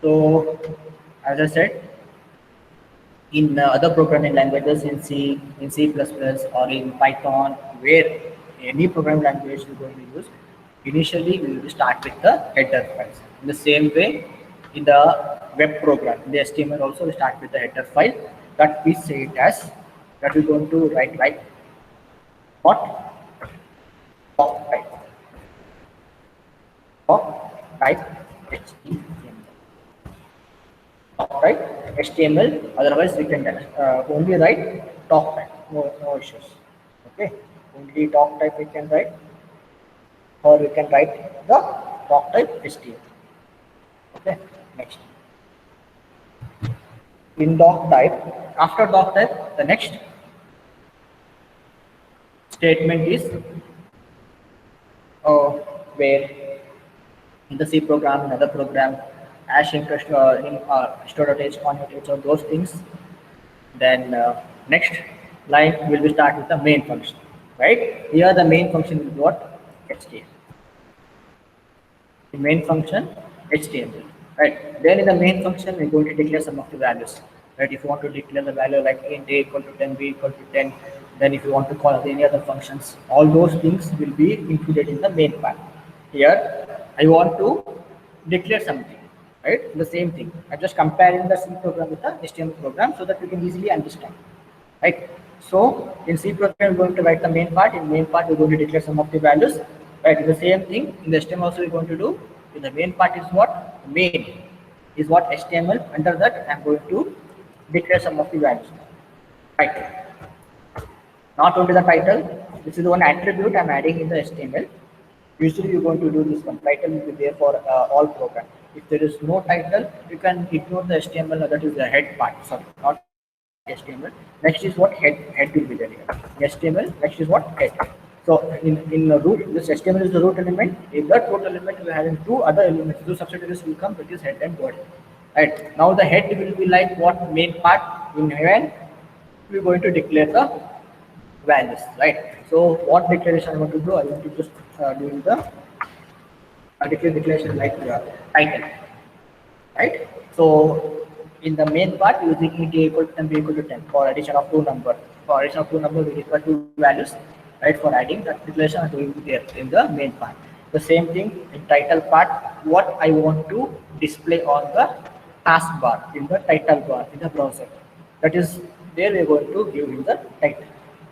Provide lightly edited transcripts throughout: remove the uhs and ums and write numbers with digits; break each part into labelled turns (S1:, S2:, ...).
S1: So, as I said, in other programming languages, in C++, or in Python, where any programming language you're going to use, initially we will start with the header files. In the same way, in the web program, in the HTML also we start with the header file that we say it as, that we're going to write like what top type, top type HTML. Right, HTML. Otherwise, we can only write talk type. No issues. Okay, only talk type we can write, or we can write the talk type HTML. Okay, next. In doc type, after doc type, the next statement is where in the C program, another program, hash interest in store.h, on.h, or those things. Then next line will be start with the main function, right? Here the main function is what? HTML. The main function HTML, right? Then in the main function we're going to declare some of the values, right? If you want to declare the value like int a equal to 10, b equal to 10, then if you want to call any other functions, all those things will be included in the main part. Here I want to declare something, right? The same thing. I'm just comparing the C program with the HTML program so that you can easily understand, right? So in C program, we're going to write the main part. In main part, we're going to declare some of the values, right? The same thing in the HTML also we're going to do. In the main part is what? Main is what HTML. Under that, I'm going to declare some of the values, right? Not only the title, this is one attribute I'm adding in the HTML. Usually you're going to do this one. Title will be there for all programs. If there is no title, you can ignore the HTML, that is the head part. Sorry, not HTML. Next is what? Head will be there here. HTML, next is what? Head. So in the root, this HTML is the root element. In that root element, we are having two other elements, two subsidiaries will come, that is head and body. Right. Now the head will be like what? Main part. In when we're going to declare the values, right? So what declaration I want to do? I want to just do the declaration like title, right? So in the main part, using int a equal to 10, b equal to 10 for addition of two number. For addition of two number, we require two values, right? For adding that declaration, I will be there in the main part. The same thing in title part. What I want to display on the taskbar, in the title bar in the browser. That is there we are going to give in the title,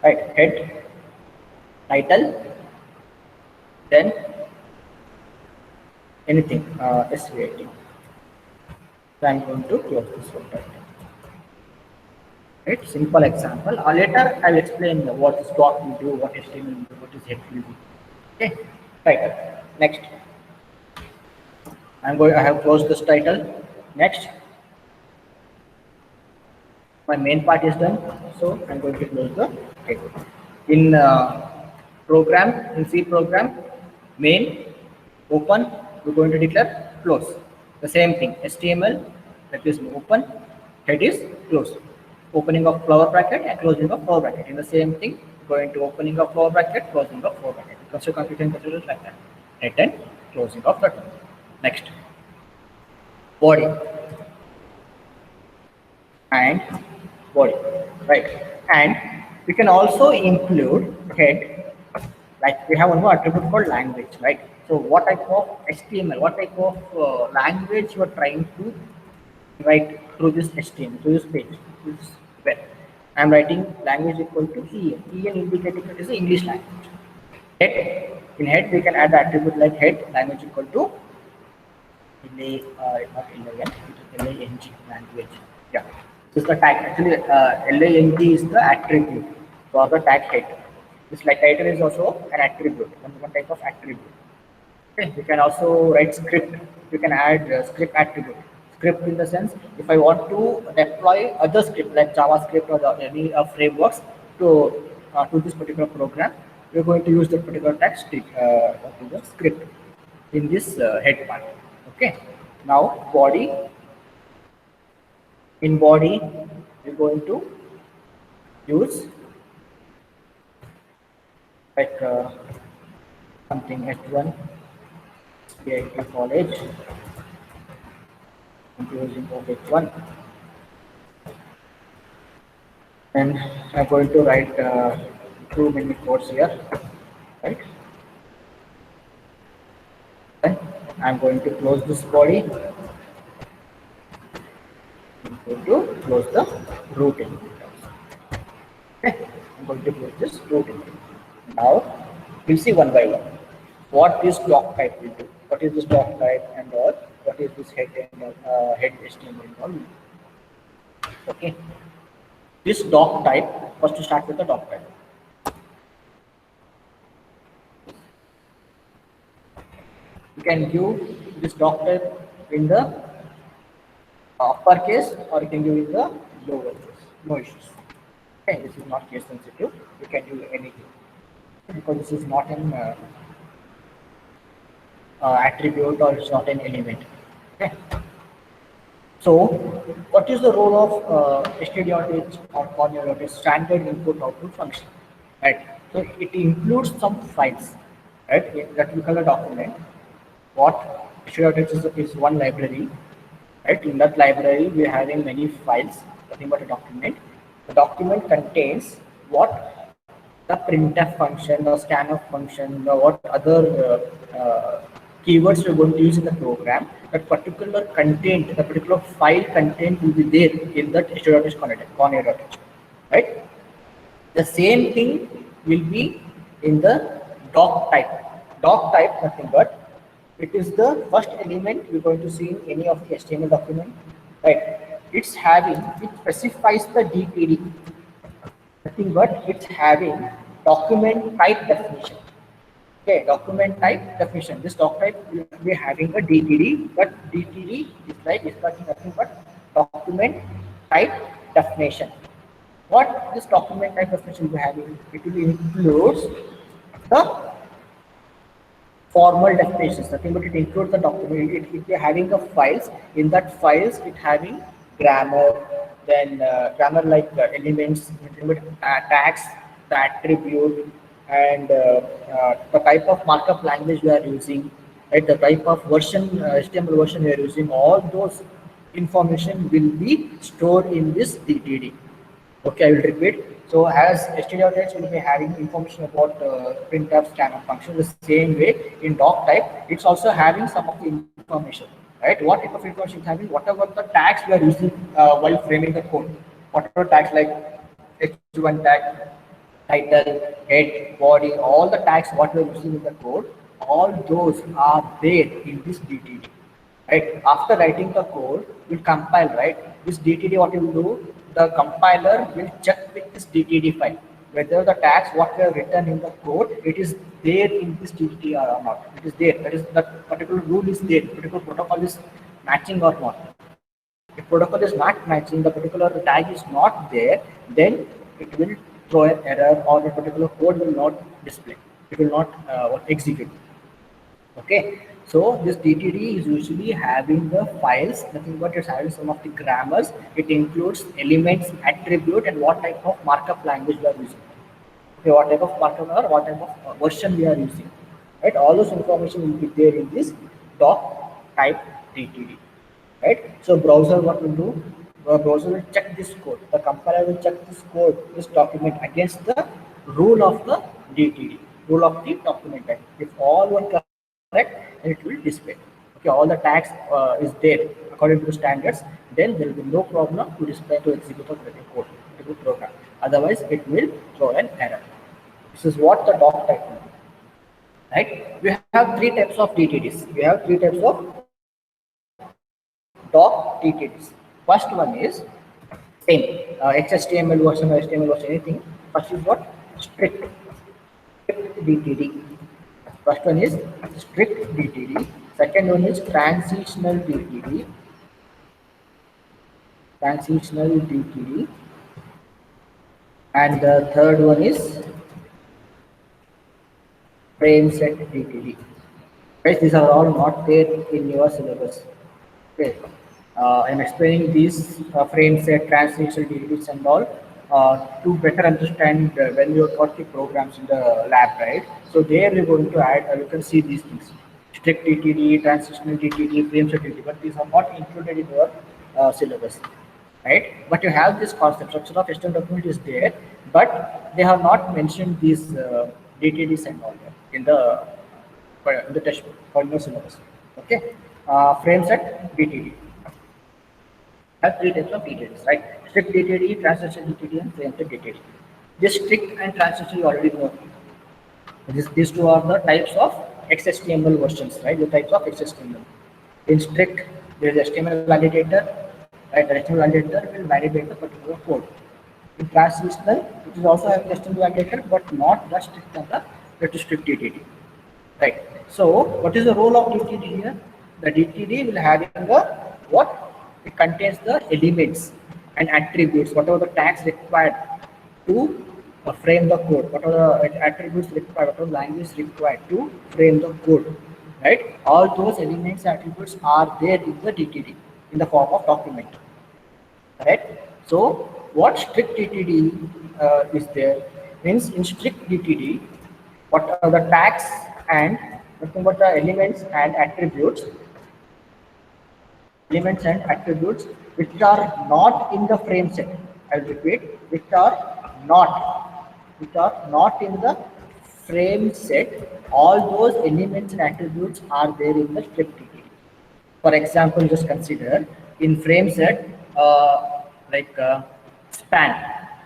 S1: right? Head, title, then anything SVIT. So I'm going to close this one. Right? Simple example. Later I will explain what is doc will do, what HTML will do, what is head will do. Okay. Title. Next. I have closed this title. Next. My main part is done. So I'm going to close the title. In in C program, main, open, we're going to declare close. The same thing, HTML, that is open, head is close. Opening of flower bracket and closing of flower bracket. In the same thing, going to opening of flower bracket, closing of flower bracket. Consider it like that. Head and closing of the. Next, body and body, right? And we can also include head, like we have one more attribute called language, right? So what type of HTML, what type of language you are trying to write through this HTML, through this page, this web. I'm writing language equal to EN. EN indicating that is the English language. Head, in head we can add the attribute like head language equal to LANG language. Yeah. This is the tag. Actually, LANG is the attribute for the tag head. This like title is also an attribute, one type of attribute. Okay. We can also write script. We can add script attribute. Script in the sense, if I want to deploy other script like JavaScript or any frameworks to this particular program, we're going to use that particular text script in this head part. Okay. Now body. In body, we're going to use like something H1 CIT college closing of H1. And I'm going to write two mini codes here, right? Then I'm going to close this body. I'm going to close the root element. Okay, I'm going to close this root element. Now we'll see one by one what this doc type will do. What is this doc type and all? What is this head and head HTML and all? Okay, this doc type. First, to start with the doc type. You can give this doc type in the uppercase or you can give in the lower case. No issues. Okay, this is not case sensitive. You can do anything because this is not an attribute or it's not an element. Okay. So, what is the role of std.h or corner.h standard input output function? Right. So it includes some files, right? That we call a document. What std.h is one library, right? In that library, we are having many files. Nothing but a document. The document contains what the printf function, the scanf function, the what other keywords we're going to use in the program. That particular content, the particular file content will be there in that std.h corner.h, right? The same thing will be in the doc type. Doc type, nothing but it is the first element we're going to see in any of the HTML document, right? It specifies the DTD, nothing but it's having document type definition. Okay, document type definition. This doc type will be having a DTD, but DTD is nothing but document type definition. What this document type definition will be having? It will includes the formal definitions, nothing but it includes the document. It will be having the files. In that files, it having grammar, then grammar like elements, tags, the attribute, and the type of markup language we are using, right? The type of version, HTML version we are using. All those information will be stored in this DTD. Okay, I will repeat. So as std.h will be having information about printf scanf function, the same way in doc type, it's also having some of the information, right? What type of information it's having? Whatever the tags we are using while framing the code, whatever tags like h1 tag, title, head, body, all the tags what we are using in the code, all those are there in this DTD. Right? After writing the code, we'll compile, right? This DTD, what it will do, the compiler will check with this DTD file whether the tags what we have written in the code, it is there in this DTD or not. It is there. That is, that particular rule is there. Particular protocol is matching or not. If protocol is not matching, the particular tag is not there, then it will throw an error or the particular code will not display. It will not execute. Okay, so this DTD is usually having the files, nothing but it's having some of the grammars. It includes elements, attribute, and what type of markup language we are using. Okay, what type of markup or what type of version we are using. Right, all those information will be there in this doc type DTD. Right, so browser what will do? The browser will check this code. The compiler will check this code, this document against the rule of the DTD, rule of the document type. If all were correct, and it will display. Okay, all the tags is there according to the standards, then there will be no problem to display to execute the code, to program. Otherwise, it will throw an error. This is what the doc type will do. Right? We have three types of DTDs. We have three types of doc DTDs. First one is same XHTML version or HTML version, anything. First is what? Strict DTD. First one is strict DTD. Second one is transitional DTD. Transitional DTD. And the third one is frame set DTD. Guys, these are all not there in your syllabus. Okay. I'm explaining these frame set, transitional DTDs and all to better understand when you got the programs in the lab, right? So there we're going to add, you can see these things. strict DTD, transitional DTD, frame set DTD, but these are not included in your syllabus, right? But you have this concept, structure of HTML document is there, but they have not mentioned these DTDs and all that in the textbook or in your syllabus. Okay, frame set DTD. Have three types of DTDs, right? Strict DTD, transitional DTD, and frame set DTD. This strict and transitional you already know. These two are the types of XHTML versions, right? The types of XHTML. In strict, there is HTML validator, right? The HTML validator will validate the particular code. In transitional, it is also having HTML validator, but not the strict and the strict DTD, right? So, what is the role of DTD here? The DTD will having the what? It contains the elements and attributes, whatever the tags required to frame the code, what are the attributes required, what are the language required to frame the code, right? All those elements and attributes are there in the DTD in the form of document, right? So what strict DTD is there means in strict DTD, what are the tags and nothing but the elements and attributes which are not in the frame set. I'll repeat, which are not in the frame set. All those elements and attributes are there in the strict DTD. For example, just consider in frame set span.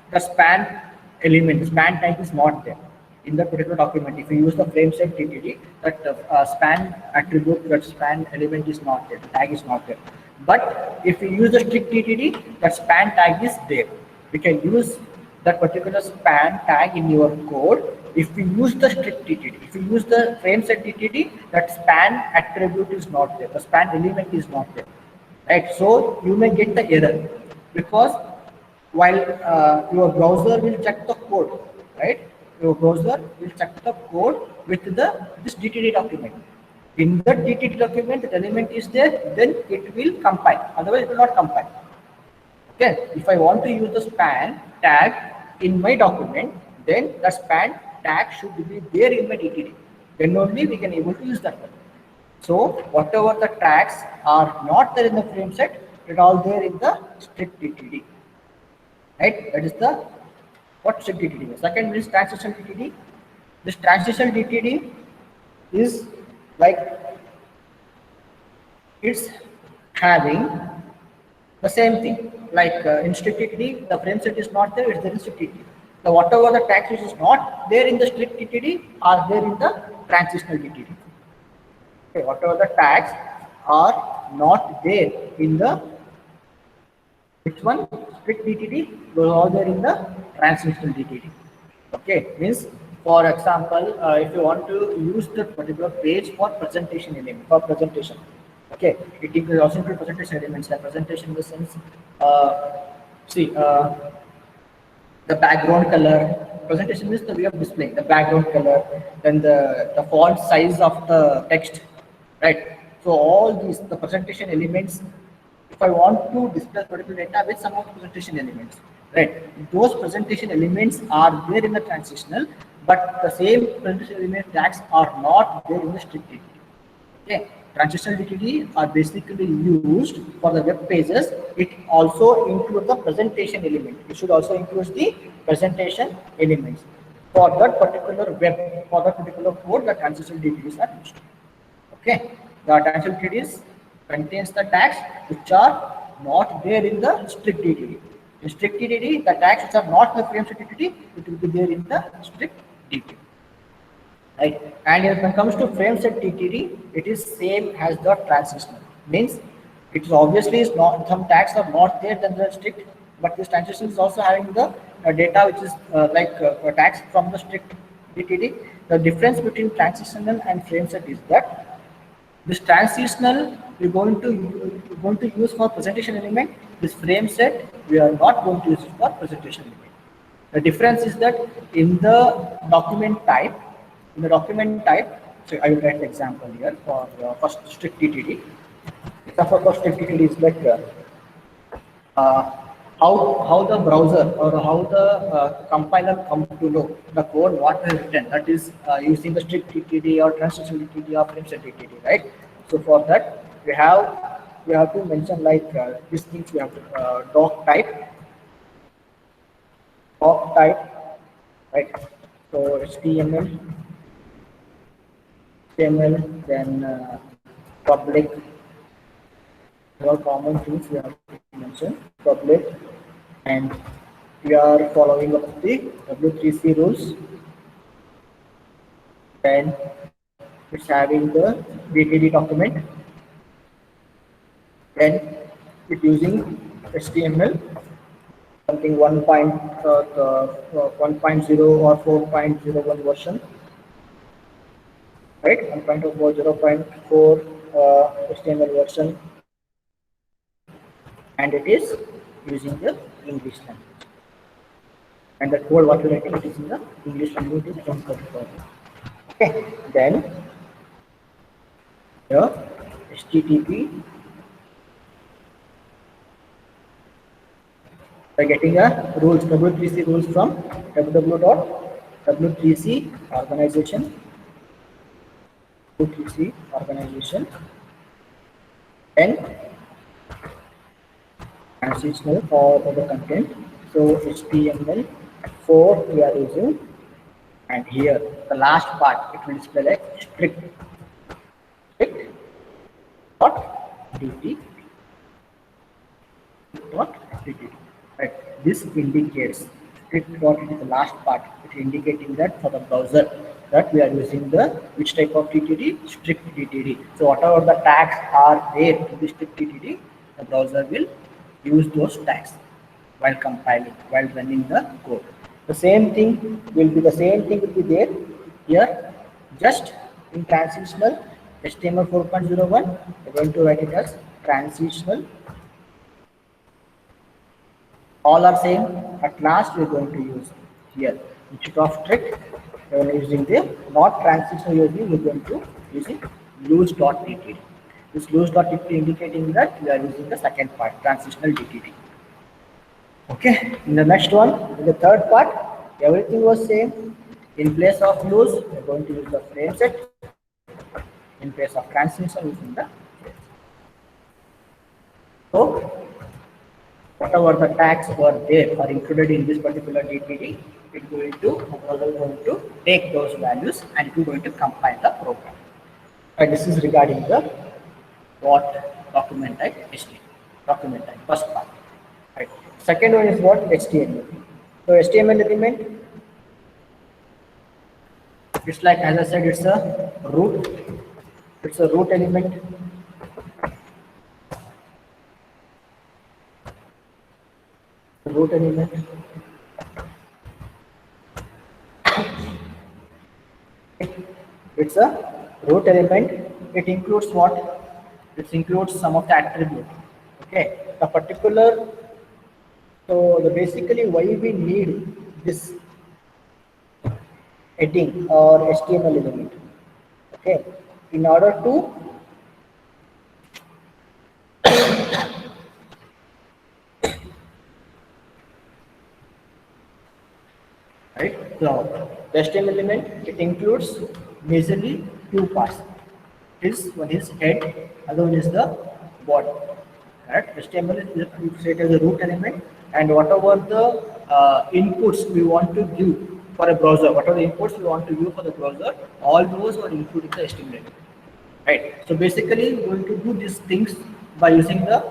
S1: The span element, span tag is not there in the particular document. If you use the frame set DTD, that span attribute, that span element is not there, the tag is not there. But if you use the strict DTD, that span tag is there. We can use that particular span tag in your code. If we use the strict DTD, if you use the frame set DTD, that span attribute is not there, the span element is not there, right? So you may get the error because while your browser will check the code, right? Your browser will check the code with this DTD document. In the DTD document, the element is there, then it will compile. Otherwise, it will not compile. Okay. If I want to use the span tag in my document, then the span tag should be there in my DTD. Then only we can able to use that one. So whatever the tags are not there in the frame set, it all there in the strict DTD. Right? That is the what strict DTD is. Second is transitional DTD. This transitional DTD is like it's having the same thing. Like in strict DTD, the frame set is not there, it's there in strict DTD. So whatever the tags which is not there in the strict DTD are there in the transitional DTD. Okay, whatever the tags are not there in the which one? Strict DTD, those are there in the transitional DTD. Okay, means for example, if you want to use the particular page for presentation element, for presentation, okay, it includes also include presentation elements. And presentation in the sense, the background color. Presentation is the way of displaying the background color, then the font size of the text, right? So all these the presentation elements. If I want to display particular data with some of the presentation elements, right? Those presentation elements are there in the transitional, but the same presentation element tags are not there in the strict DTD. Okay, transitional DTD are basically used for the web pages. It also includes the presentation element. It should also include the presentation elements for that particular web, for that particular code. The transitional DTDs are used. Okay, the transitional DTDs contains the tags which are not there in the strict DTD. In strict DTD, the tags which are not in the frame set DTD, it will be there in the strict DTD. Right? And when it comes to frame set DTD, it is same as the transitional. Means it is obviously is not, some tags are not there than the strict, but this transition is also having the data which is tags from the strict DTD. The difference between transitional and frame set is that this transitional we're going to use for presentation element. This frame set we are not going to use it for presentation element. The difference is that in the document type, so I will write the example here for first strict DTD. Example for strict DTD is like how the browser or how the compiler come to know the code what we have written, that is using the strict TTD or transition TTD or frameset TTD, right? So for that we have to mention like these things. We have to doc type, right? So HTML, then public. All common things we have to mention public, and we are following up the W3C rules. Then it's having the DTD document. Then it's using HTML something 1.0 or 4.01 version, right? 1.0 or 0.4 HTML version, and it is using the English language. And the code what you're writing, it is in the English language, is from Code. Okay, then here HTTP, by getting a rules, W3C rules from www.w3c organization, W3C organization, and transitional for the content. So HTML4 we are using, and here the last part it will display like strict dot dt. Right. This indicates strict dot, it is the last part. It is indicating that for the browser that we are using the which type of TTD, strict TTD. So whatever the tags are there in the strict TTD, the browser will use those tags while compiling, while running the code. The same thing will be there here, just in transitional HTML 4.01. We're going to write it as transitional. All are same. At last, we're going to use here instead of strict, we're using the not transitional using, we're going to using loose.ttd. This loose.ttd indicating that we are using the second part, transitional DTD. Okay, in the next one, in the third part, everything was same. In place of loose, we're going to use the frame set. In place of transition, using the frame. So whatever the tags were there are included in this particular DTD, it's going to take those values and it is going to compile the program. And this is regarding the what document type HTML. Document type, first part. Right. Second one is what? HTML. So HTML element, it's like, as I said, it's a root. It's a root element. Root element. It's a root element. It includes what? It includes some of the attribute. Okay, the particular. So basically, why we need this heading or HTML element? Okay, in order to right. So the HTML element, it includes majorly two parts. One is head, other one is the body. Right? HTML is set as a root element, and whatever the inputs we want to give for a browser, whatever the inputs we want to give for the browser, all those are included in the HTML element. Right. So basically, we're going to do these things by using the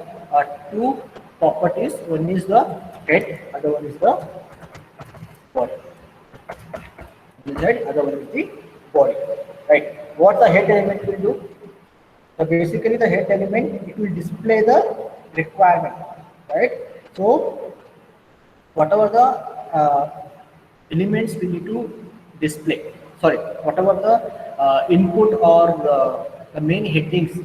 S1: two properties. One is the head, other one is the body. The head, other one is the body. Right. What the head element will do? So basically, the head element, it will display the requirement. Right. So whatever the elements we need to display. Sorry, whatever the input or the main headings,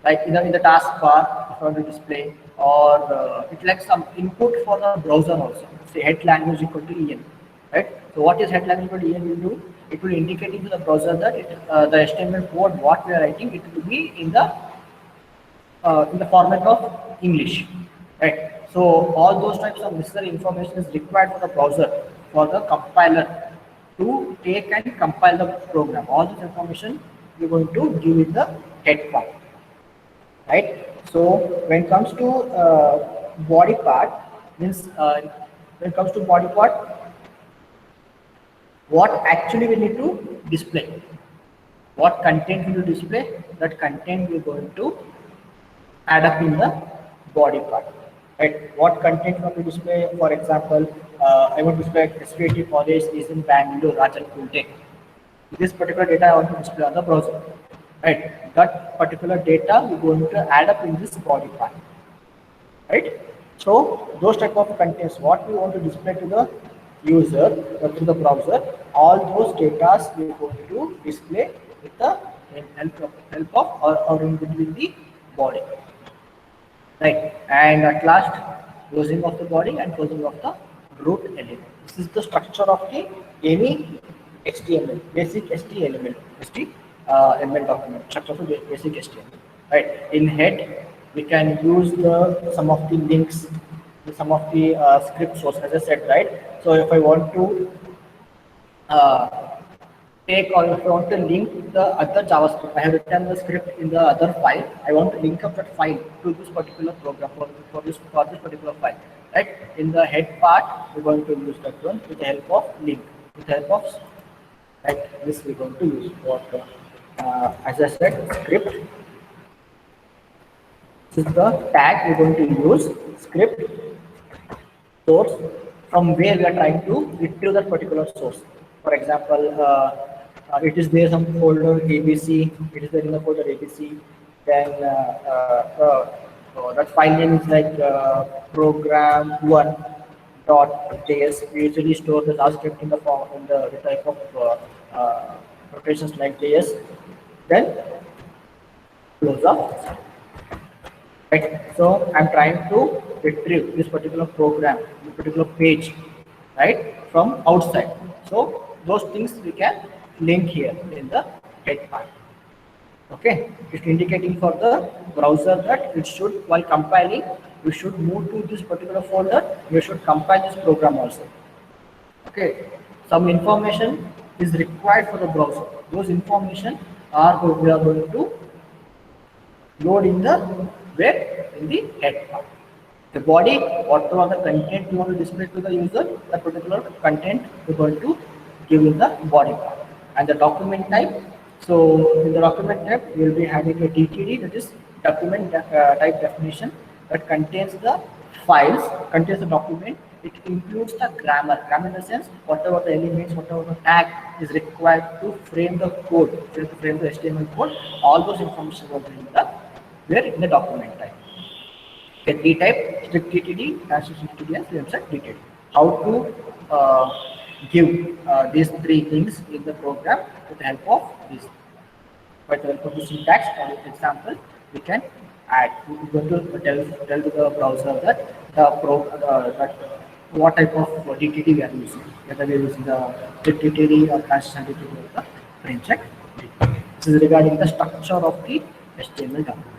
S1: like either in the taskbar, if you want to display, or it's like some input for the browser also. Say head language equal to EN, right? So what is head language equal to EN will do? It will indicate to the browser that the HTML code what we are writing, it will be in the format of English, right? So all those types of necessary information is required for the browser, for the compiler to take and compile the program. All this information we're going to give in the head part, right? So when it comes to body part, means when it comes to body part, what actually we need to display, what content we will display, that content we're going to add up in the body part, right? What content you want to display? For example, I want to display SVT college is in Bangalore, Rajan Kulte. This particular data I want to display on the browser, right? That particular data we're going to add up in this body part, right? So those type of contents, what we want to display to the user or to the browser, all those data we're going to display with the help of or in between the body. Right, and at last, closing of the body and closing of the root element. This is the structure of the any HTML, basic HTML, HTML document, structure of the basic HTML. Right, in head, we can use some of the links, some of the script source, as I said, right? So if I want to take, or if I want to link the other JavaScript, I have written the script in the other file. I want to link up that file to this particular program for this particular file. Right? In the head part, we're going to use that one with the help of link, with the help of right. This we're going to use what as I said, script. This is the tag we're going to use, script source, from where we are trying to retrieve that particular source. For example, it is there some folder ABC, it is there in the folder ABC, then that file name is like program1.js. We usually store the JavaScript in the form, in the type of notations like JS, then close up. Right. So I'm trying to retrieve this particular program, this particular page, right, from outside. So those things we can link here in the head part. Okay, it's indicating for the browser that it should, while compiling, you should move to this particular folder. You should compile this program also. Okay, some information is required for the browser. Those information we are going to load in the where, in the head part. The body, whatever the content you want to display to the user, that particular content we're going to give in the body part. And the document type, so in the document type, we will be having a DTD, that is document type definition, that contains the files, contains the document. It includes the grammar in the sense, whatever the elements, whatever the tag is required to frame the code, to frame the HTML code, all those information will be in the where in the document type. The D type, strict DTD, transition DTD, and set DTD. How to give these three things in the program with the help of this. By the help of the syntax, for example, we can add. We're going to tell to the browser that that what type of DTD we are using, whether we are using the strict DTD or transition DTD or the frame check. This is regarding the structure of the HTML document.